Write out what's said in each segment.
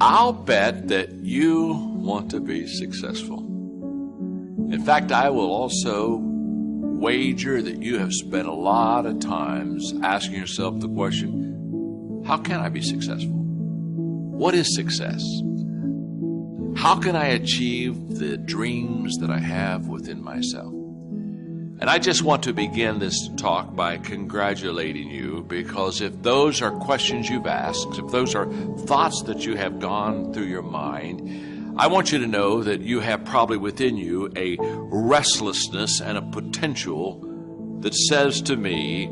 I'll bet that you want to be successful. In fact, I will also wager that you have spent a lot of times asking yourself the question, how can I be successful? What is success? How can I achieve the dreams that I have within myself? And I just want to begin this talk by congratulating you, because if those are questions you've asked, if those are thoughts that you have gone through your mind, I want you to know that you have probably within you a restlessness and a potential that says to me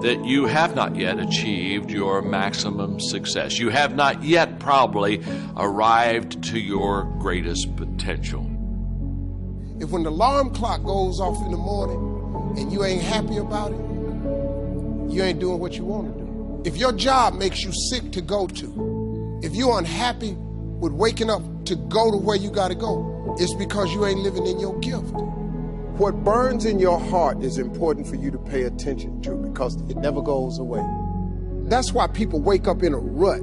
that you have not yet achieved your maximum success. You have not yet probably arrived to your greatest potential. If when the alarm clock goes off in the morning and you ain't happy about it, you ain't doing what you want to do. If your job makes you sick to go to, if you're unhappy with waking up to go to where you got to go, it's because you ain't living in your gift. What burns in your heart is important for you to pay attention to, because it never goes away. That's why people wake up in a rut.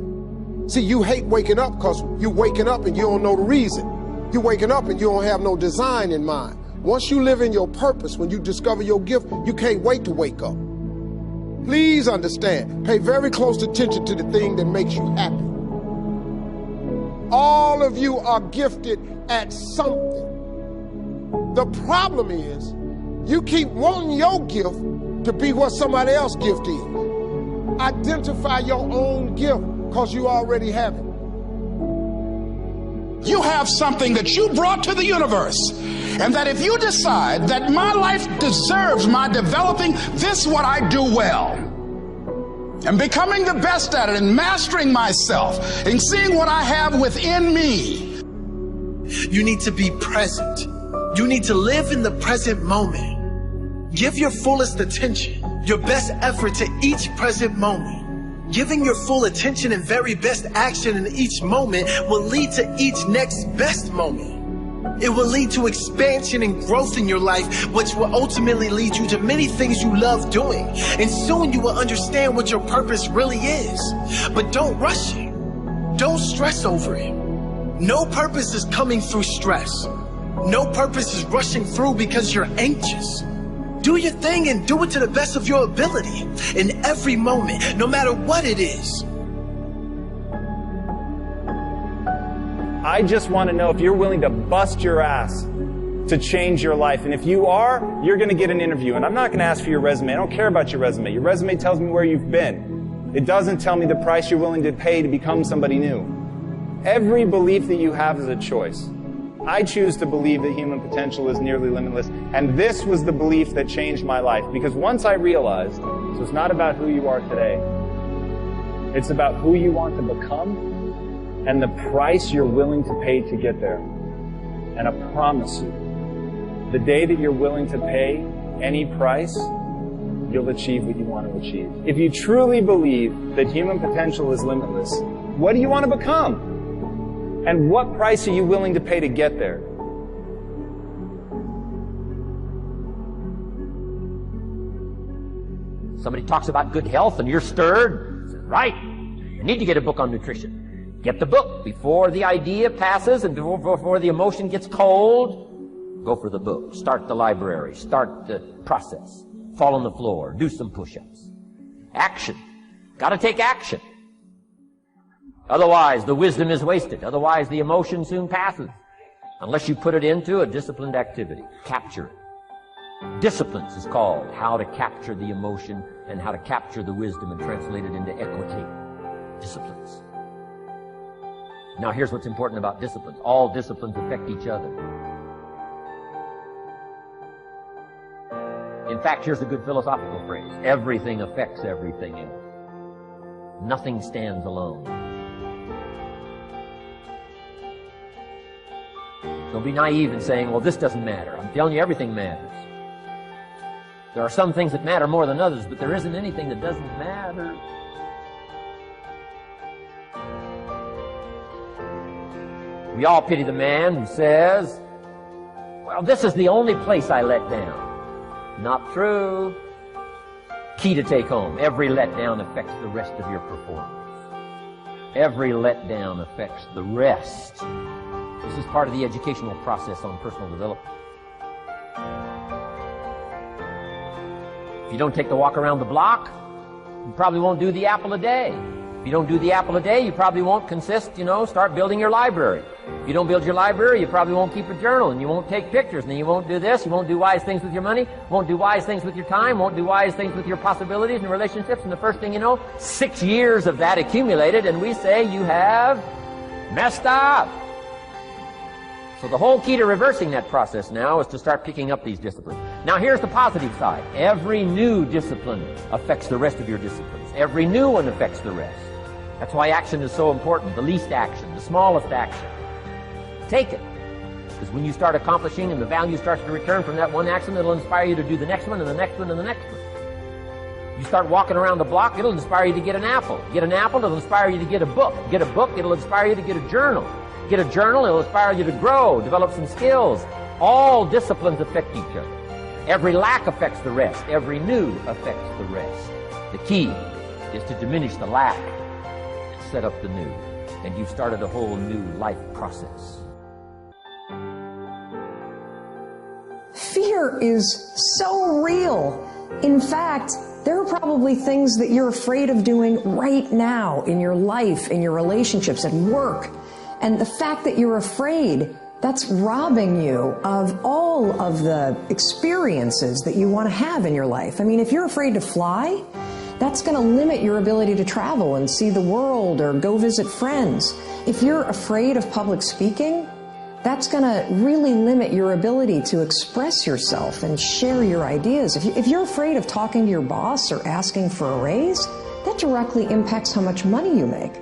See, you hate waking up because you're waking up and you don't know the reason. You're waking up and you don't have no design in mind. Once you live in your purpose, when you discover your gift, you can't wait to wake up. Please understand, pay very close attention to the thing that makes you happy. All of you are gifted at something. The problem is, you keep wanting your gift to be what somebody else's gift is. Identify your own gift, because you already have it. You have something that you brought to the universe, and that if you decide that my life deserves my developing this what I do well, and becoming the best at it, and mastering myself, and seeing what I have within me. You need to be present. You need to live in the present moment. Give your fullest attention, your best effort to each present moment. Giving your full attention and very best action in each moment will lead to each next best moment. It will lead to expansion and growth in your life, which will ultimately lead you to many things you love doing. And soon you will understand what your purpose really is. But don't rush it. Don't stress over it. No purpose is coming through stress. No purpose is rushing through because you're anxious. Do your thing and do it to the best of your ability in every moment, no matter what it is. I just want to know if you're willing to bust your ass to change your life. And if you are, you're going to get an interview. And I'm not going to ask for your resume. I don't care about your resume. Your resume tells me where you've been. It doesn't tell me the price you're willing to pay to become somebody new. Every belief that you have is a choice. I choose to believe that human potential is nearly limitless, and this was the belief that changed my life, because once I realized, so it's not about who you are today, it's about who you want to become and the price you're willing to pay to get there. And I promise you, the day that you're willing to pay any price, you'll achieve what you want to achieve. If you truly believe that human potential is limitless, what do you want to become? And what price are you willing to pay to get there? Somebody talks about good health and you're stirred. Says, right, you need to get a book on nutrition. Get the book before the idea passes and before the emotion gets cold. Go for the book. Start the library. Start the process. Fall on the floor. Do some push-ups. Action. Got to take action. Otherwise, the wisdom is wasted. Otherwise, the emotion soon passes. Unless you put it into a disciplined activity. Capture it. Disciplines is called how to capture the emotion and how to capture the wisdom and translate it into equity. Disciplines. Now, here's what's important about disciplines. All disciplines affect each other. In fact, here's a good philosophical phrase. Everything affects everything else. Nothing stands alone. Don't be naive in saying, well, this doesn't matter. I'm telling you, everything matters. There are some things that matter more than others, but there isn't anything that doesn't matter. We all pity the man who says, well, this is the only place I let down. Not true. Key to take home. Every letdown affects the rest of your performance. Every letdown affects the rest. This is part of the educational process on personal development. If you don't take the walk around the block, you probably won't do the apple a day. If you don't do the apple a day, you probably won't start building your library. If you don't build your library, you probably won't keep a journal, and you won't take pictures, and then you won't do this, you won't do wise things with your money, won't do wise things with your time, won't do wise things with your possibilities and relationships, and the first thing you know, 6 years of that accumulated, and we say you have messed up. So the whole key to reversing that process now is to start picking up these disciplines. Now here's the positive side. Every new discipline affects the rest of your disciplines. Every new one affects the rest. That's why action is so important. The least action, the smallest action. Take it. Because when you start accomplishing and the value starts to return from that one action, it'll inspire you to do the next one and the next one and the next one. You start walking around the block, it'll inspire you to get an apple. Get an apple, it'll inspire you to get a book. Get a book, it'll inspire you to get a journal. Get a journal, it'll inspire you to grow, develop some skills. All disciplines affect each other. Every lack affects the rest. Every new affects the rest. The key is to diminish the lack and set up the new. And you've started a whole new life process. Fear is so real. In fact, there are probably things that you're afraid of doing right now in your life, in your relationships, at work. And the fact that you're afraid, that's robbing you of all of the experiences that you want to have in your life. I mean, if you're afraid to fly, that's going to limit your ability to travel and see the world or go visit friends. If you're afraid of public speaking, that's going to really limit your ability to express yourself and share your ideas. If you're afraid of talking to your boss or asking for a raise, that directly impacts how much money you make.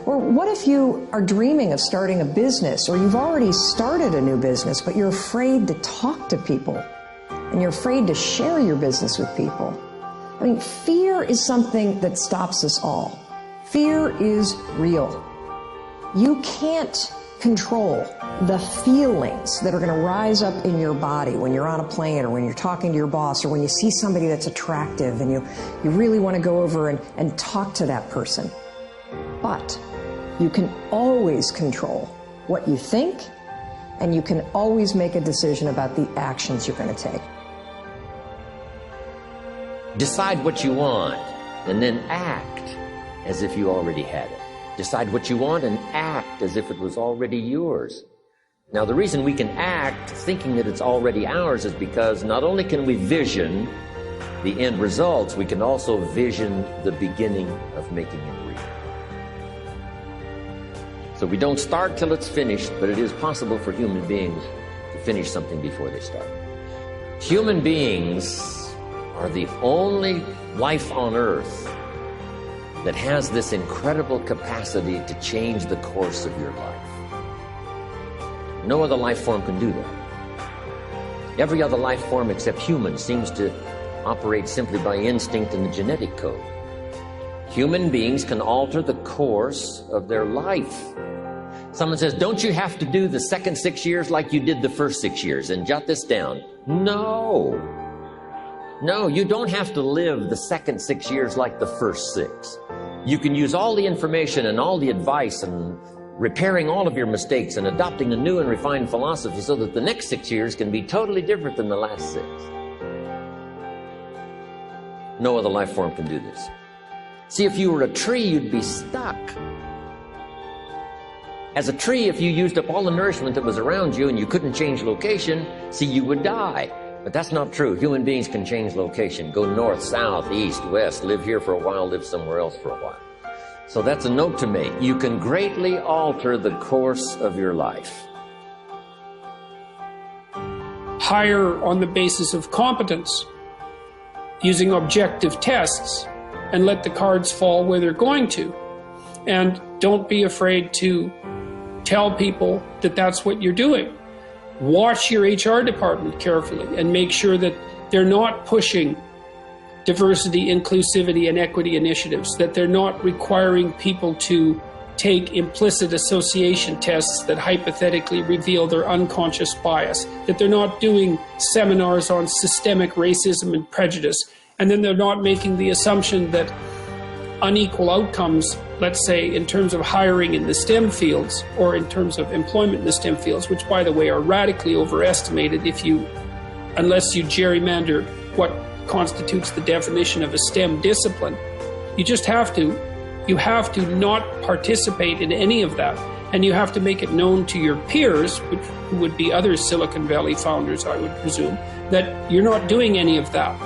Or what if you are dreaming of starting a business, or you've already started a new business, but you're afraid to talk to people, and you're afraid to share your business with people? I mean, fear is something that stops us all. Fear is real. You can't control the feelings that are going to rise up in your body when you're on a plane, or when you're talking to your boss, or when you see somebody that's attractive and you really want to go over and talk to that person. But you can always control what you think, and you can always make a decision about the actions you're going to take. Decide what you want, and then act as if you already had it. Decide what you want and act as if it was already yours. Now, the reason we can act thinking that it's already ours is because not only can we vision the end results, we can also vision the beginning of making it real. So we don't start till it's finished, but it is possible for human beings to finish something before they start. Human beings are the only life on earth that has this incredible capacity to change the course of your life. No other life form can do that. Every other life form except humans seems to operate simply by instinct and the genetic code. Human beings can alter the course of their life. Someone says, don't you have to do the second 6 years like you did the first 6 years? And jot this down. No, you don't have to live the second 6 years like the first 6. You can use all the information and all the advice and repairing all of your mistakes and adopting a new and refined philosophy so that the next 6 years can be totally different than the last 6. No other life form can do this. See, if you were a tree, you'd be stuck. As a tree, if you used up all the nourishment that was around you and you couldn't change location, see, you would die. But that's not true. Human beings can change location, go north, south, east, west, live here for a while, live somewhere else for a while. So that's a note to make. You can greatly alter the course of your life. Hire on the basis of competence, using objective tests, and let the cards fall where they're going to. And don't be afraid to tell people that that's what you're doing. Watch your HR department carefully and make sure that they're not pushing diversity, inclusivity, and equity initiatives, that they're not requiring people to take implicit association tests that hypothetically reveal their unconscious bias, that they're not doing seminars on systemic racism and prejudice, and then they're not making the assumption that unequal outcomes let's say, in terms of hiring in the STEM fields, or in terms of employment in the STEM fields, which, by the way, are radically overestimated unless you gerrymander what constitutes the definition of a STEM discipline. You have to not participate in any of that. And you have to make it known to your peers, who would be other Silicon Valley founders, I would presume, that you're not doing any of that.